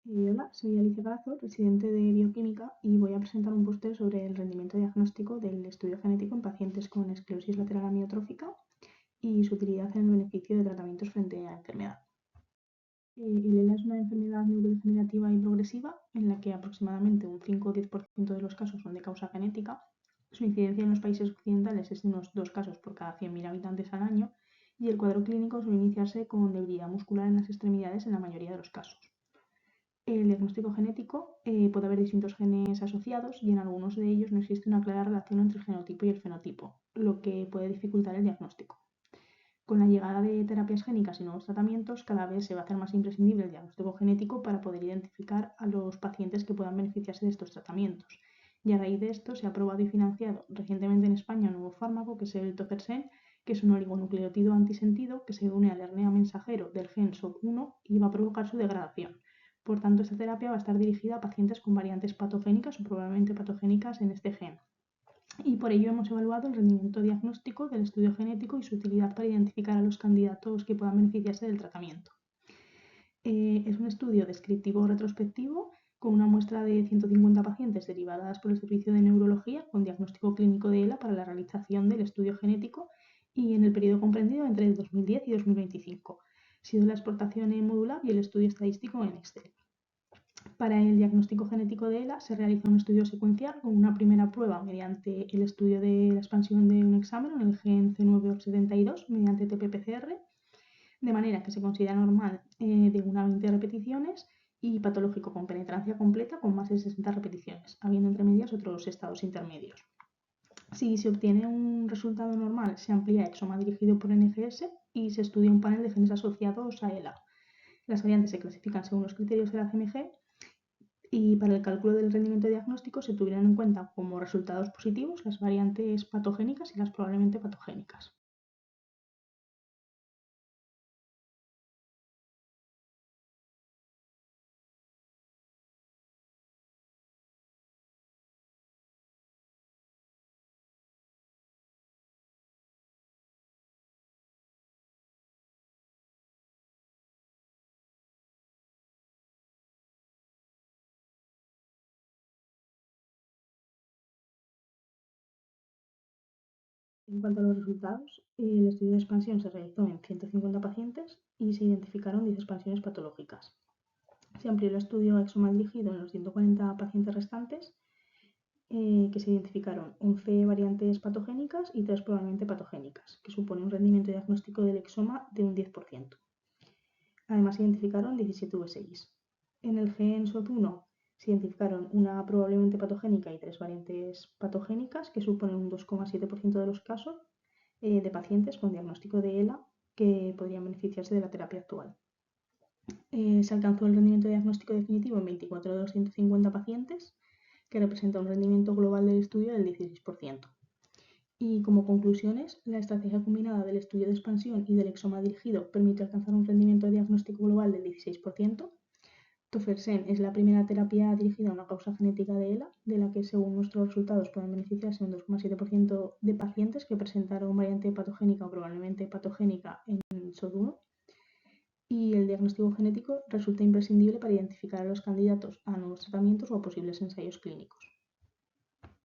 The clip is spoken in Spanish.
Hola, soy Alicia Carazo, residente de Bioquímica, y voy a presentar un póster sobre el rendimiento diagnóstico del estudio genético en pacientes con esclerosis lateral amiotrófica y su utilidad en el beneficio de tratamientos frente a enfermedad. El ELA es una enfermedad neurodegenerativa y progresiva en la que aproximadamente un 5 o 10% de los casos son de causa genética. Su incidencia en los países occidentales es de unos 2 casos por cada 100.000 habitantes al año, y el cuadro clínico suele iniciarse con debilidad muscular en las extremidades en la mayoría de los casos. El diagnóstico genético puede haber distintos genes asociados, y en algunos de ellos no existe una clara relación entre el genotipo y el fenotipo, lo que puede dificultar el diagnóstico. Con la llegada de terapias génicas y nuevos tratamientos, cada vez se va a hacer más imprescindible el diagnóstico genético para poder identificar a los pacientes que puedan beneficiarse de estos tratamientos. Y a raíz de esto se ha aprobado y financiado recientemente en España un nuevo fármaco, que es el Tofersen, que es un oligonucleótido antisentido que se une al RNA mensajero del gen SOD1 y va a provocar su degradación. Por tanto, esta terapia va a estar dirigida a pacientes con variantes patogénicas o probablemente patogénicas en este gen. Y por ello hemos evaluado el rendimiento diagnóstico del estudio genético y su utilidad para identificar a los candidatos que puedan beneficiarse del tratamiento. Es un estudio descriptivo retrospectivo con una muestra de 150 pacientes derivadas por el Servicio de Neurología con diagnóstico clínico de ELA para la realización del estudio genético, y en el periodo comprendido entre 2010 y 2025. Ha sido la exportación en modular y el estudio estadístico en Excel. Para el diagnóstico genético de ELA se realiza un estudio secuencial con una primera prueba mediante el estudio de la expansión de un hexámero en el gen C9orf72 mediante TP-PCR, de manera que se considera normal de 1 a 20 repeticiones y patológico con penetrancia completa con más de 60 repeticiones, habiendo entre medias otros estados intermedios. Si se obtiene un resultado normal, se amplía exoma dirigido por NGS y se estudia un panel de genes asociados a ELA. Las variantes se clasifican según los criterios de la CMG, y para el cálculo del rendimiento diagnóstico se tuvieron en cuenta como resultados positivos las variantes patogénicas y las probablemente patogénicas. En cuanto a los resultados, el estudio de expansión se realizó en 150 pacientes y se identificaron 10 expansiones patológicas. Se amplió el estudio a exoma dirigido en los 140 pacientes restantes, que se identificaron 11 variantes patogénicas y 3 probablemente patogénicas, que supone un rendimiento diagnóstico del exoma de un 10%. Además, se identificaron 17 VSIs. En el gen SOD1 se identificaron una probablemente patogénica y 3 variantes patogénicas, que suponen un 2,7% de los casos de pacientes con diagnóstico de ELA que podrían beneficiarse de la terapia actual. Se alcanzó el rendimiento diagnóstico definitivo en 24 de los 150 pacientes, que representa un rendimiento global del estudio del 16%. Y como conclusiones, la estrategia combinada del estudio de expansión y del exoma dirigido permite alcanzar un rendimiento diagnóstico global del 16%. Tofersen es la primera terapia dirigida a una causa genética de ELA, de la que según nuestros resultados pueden beneficiarse un 2,7% de pacientes que presentaron variante patogénica o probablemente patogénica en SOD1. Y el diagnóstico genético resulta imprescindible para identificar a los candidatos a nuevos tratamientos o a posibles ensayos clínicos.